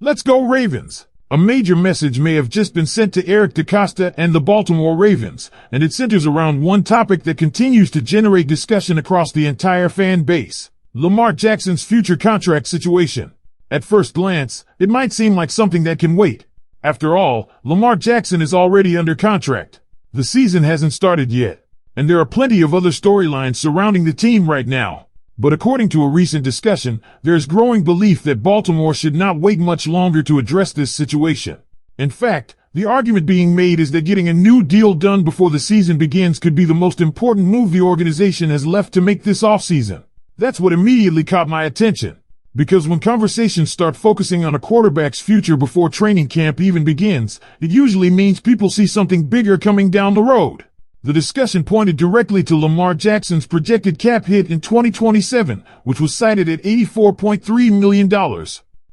Let's go Ravens! A major message may have just been sent to Eric DeCosta and the Baltimore Ravens, and it centers around one topic that continues to generate discussion across the entire fan base: Lamar Jackson's future contract situation. At first glance, it might seem like something that can wait. After all, Lamar Jackson is already under contract. The season hasn't started yet, and there are plenty of other storylines surrounding the team right now. But according to a recent discussion, there is growing belief that Baltimore should not wait much longer to address this situation. In fact, the argument being made is that getting a new deal done before the season begins could be the most important move the organization has left to make this offseason. That's what immediately caught my attention. Because when conversations start focusing on a quarterback's future before training camp even begins, it usually means people see something bigger coming down the road. The discussion pointed directly to Lamar Jackson's projected cap hit in 2027, which was cited at $84.3 million.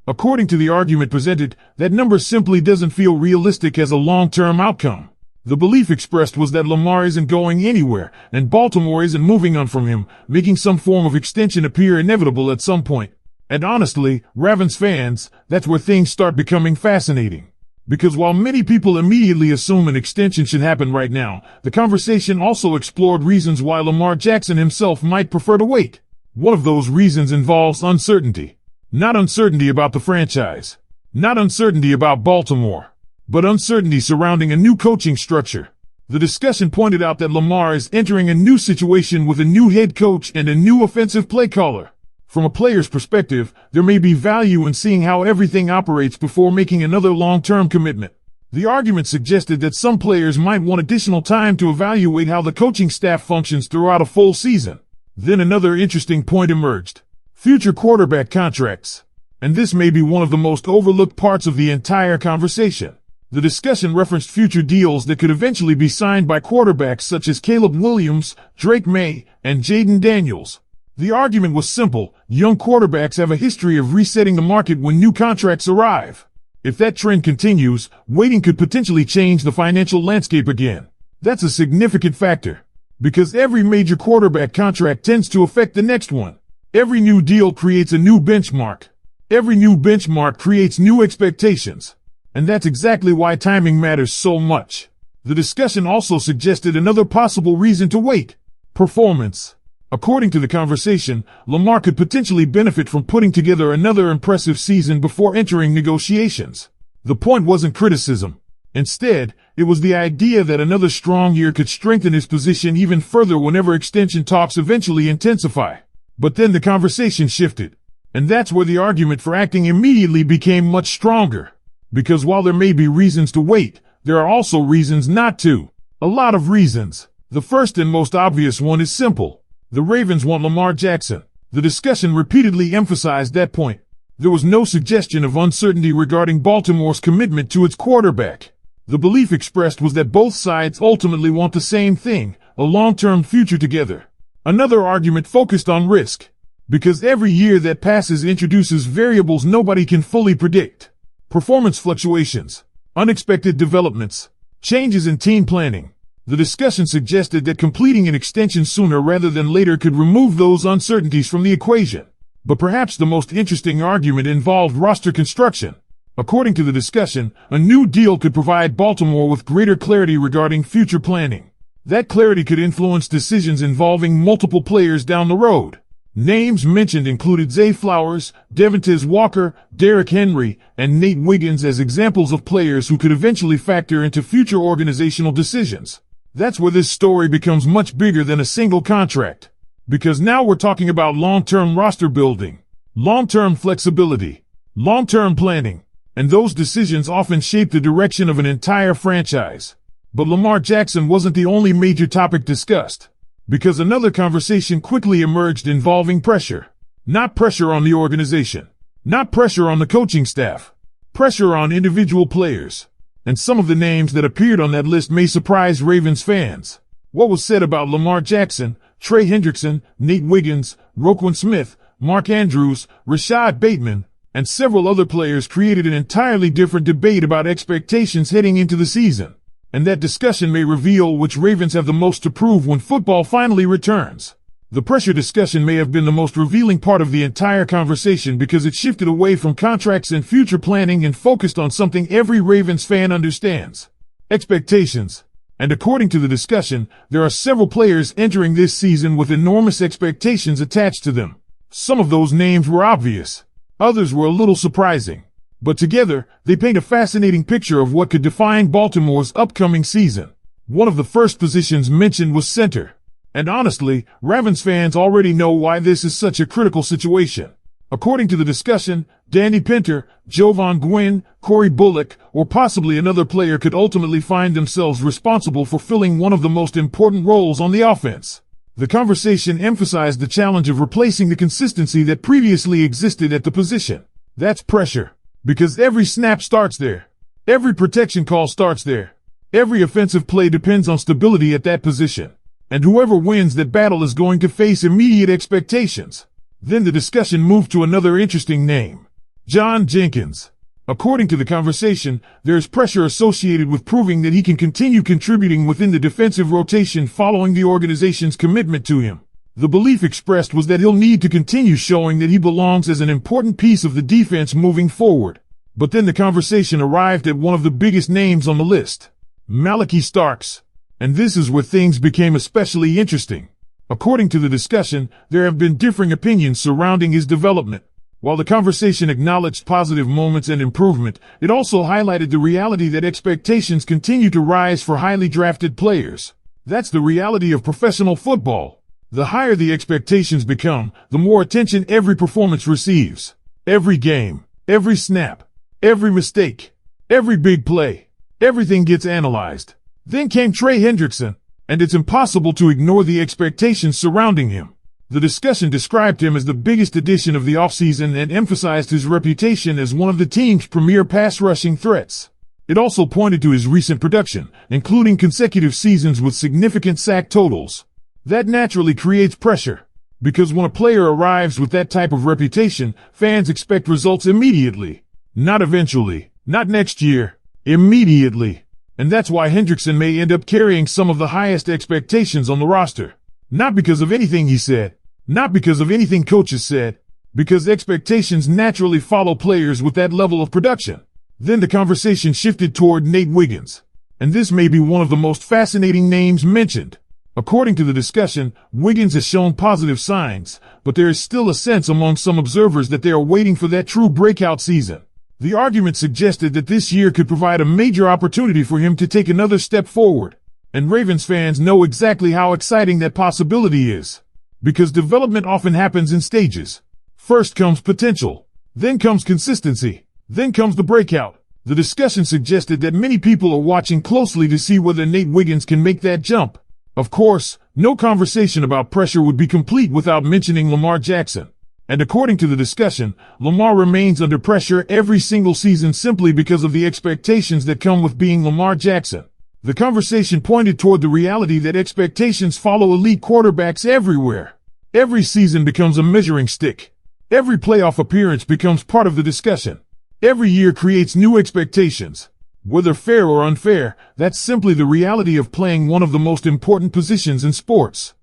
According to the argument presented, that number simply doesn't feel realistic as a long-term outcome. The belief expressed was that Lamar isn't going anywhere, and Baltimore isn't moving on from him, making some form of extension appear inevitable at some point. And honestly, Ravens fans, that's where things start becoming fascinating. Because while many people immediately assume an extension should happen right now, the conversation also explored reasons why Lamar Jackson himself might prefer to wait. One of those reasons involves uncertainty. Not uncertainty about the franchise. Not uncertainty about Baltimore. But uncertainty surrounding a new coaching structure. The discussion pointed out that Lamar is entering a new situation with a new head coach and a new offensive play caller. From a player's perspective, there may be value in seeing how everything operates before making another long-term commitment. The argument suggested that some players might want additional time to evaluate how the coaching staff functions throughout a full season. Then another interesting point emerged: future quarterback contracts. And this may be one of the most overlooked parts of the entire conversation. The discussion referenced future deals that could eventually be signed by quarterbacks such as Caleb Williams, Drake May, and Jaden Daniels. The argument was simple: young quarterbacks have a history of resetting the market when new contracts arrive. If that trend continues, waiting could potentially change the financial landscape again. That's a significant factor, because every major quarterback contract tends to affect the next one. Every new deal creates a new benchmark. Every new benchmark creates new expectations. And that's exactly why timing matters so much. The discussion also suggested another possible reason to wait: performance. According to the conversation, Lamar could potentially benefit from putting together another impressive season before entering negotiations. The point wasn't criticism. Instead, it was the idea that another strong year could strengthen his position even further whenever extension talks eventually intensify. But then the conversation shifted. And that's where the argument for acting immediately became much stronger. Because while there may be reasons to wait, there are also reasons not to. A lot of reasons. The first and most obvious one is simple. The Ravens want Lamar Jackson. The discussion repeatedly emphasized that point. There was no suggestion of uncertainty regarding Baltimore's commitment to its quarterback. The belief expressed was that both sides ultimately want the same thing: a long-term future together. Another argument focused on risk. Because every year that passes introduces variables nobody can fully predict. Performance fluctuations, unexpected developments, changes in team planning. The discussion suggested that completing an extension sooner rather than later could remove those uncertainties from the equation. But perhaps the most interesting argument involved roster construction. According to the discussion, a new deal could provide Baltimore with greater clarity regarding future planning. That clarity could influence decisions involving multiple players down the road. Names mentioned included Zay Flowers, Devontae Walker, Derrick Henry, and Nate Wiggins as examples of players who could eventually factor into future organizational decisions. That's where this story becomes much bigger than a single contract. Because now we're talking about long-term roster building, long-term flexibility, long-term planning, and those decisions often shape the direction of an entire franchise. But Lamar Jackson wasn't the only major topic discussed. Because another conversation quickly emerged involving pressure. Not pressure on the organization. Not pressure on the coaching staff. Pressure on individual players. And some of the names that appeared on that list may surprise Ravens fans. What was said about Lamar Jackson, Trey Hendrickson, Nate Wiggins, Roquan Smith, Mark Andrews, Rashad Bateman, and several other players created an entirely different debate about expectations heading into the season. And that discussion may reveal which Ravens have the most to prove when football finally returns. The pressure discussion may have been the most revealing part of the entire conversation because it shifted away from contracts and future planning and focused on something every Ravens fan understands: expectations. And according to the discussion, there are several players entering this season with enormous expectations attached to them. Some of those names were obvious. Others were a little surprising. But together, they paint a fascinating picture of what could define Baltimore's upcoming season. One of the first positions mentioned was center. And honestly, Ravens fans already know why this is such a critical situation. According to the discussion, Danny Pinter, Jovan Gwynn, Corey Bullock, or possibly another player could ultimately find themselves responsible for filling one of the most important roles on the offense. The conversation emphasized the challenge of replacing the consistency that previously existed at the position. That's pressure. Because every snap starts there. Every protection call starts there. Every offensive play depends on stability at that position. And whoever wins that battle is going to face immediate expectations. Then the discussion moved to another interesting name: John Jenkins. According to the conversation, there is pressure associated with proving that he can continue contributing within the defensive rotation following the organization's commitment to him. The belief expressed was that he'll need to continue showing that he belongs as an important piece of the defense moving forward. But then the conversation arrived at one of the biggest names on the list: Malachi Starks. And this is where things became especially interesting. According to the discussion, there have been differing opinions surrounding his development. While the conversation acknowledged positive moments and improvement, it also highlighted the reality that expectations continue to rise for highly drafted players. That's the reality of professional football. The higher the expectations become, the more attention every performance receives. Every game, every snap, every mistake, every big play, everything gets analyzed. Then came Trey Hendrickson, and it's impossible to ignore the expectations surrounding him. The discussion described him as the biggest addition of the offseason and emphasized his reputation as one of the team's premier pass rushing threats. It also pointed to his recent production, including consecutive seasons with significant sack totals. That naturally creates pressure, because when a player arrives with that type of reputation, fans expect results immediately. Not eventually, not next year, immediately. And that's why Hendrickson may end up carrying some of the highest expectations on the roster. Not because of anything he said, not because of anything coaches said, because expectations naturally follow players with that level of production. Then the conversation shifted toward Nate Wiggins. And this may be one of the most fascinating names mentioned. According to the discussion, Wiggins has shown positive signs, but there is still a sense among some observers that they are waiting for that true breakout season. The argument suggested that this year could provide a major opportunity for him to take another step forward. And Ravens fans know exactly how exciting that possibility is. Because development often happens in stages. First comes potential. Then comes consistency. Then comes the breakout. The discussion suggested that many people are watching closely to see whether Nate Wiggins can make that jump. Of course, no conversation about pressure would be complete without mentioning Lamar Jackson. And according to the discussion, Lamar remains under pressure every single season simply because of the expectations that come with being Lamar Jackson. The conversation pointed toward the reality that expectations follow elite quarterbacks everywhere. Every season becomes a measuring stick. Every playoff appearance becomes part of the discussion. Every year creates new expectations. Whether fair or unfair, that's simply the reality of playing one of the most important positions in sports.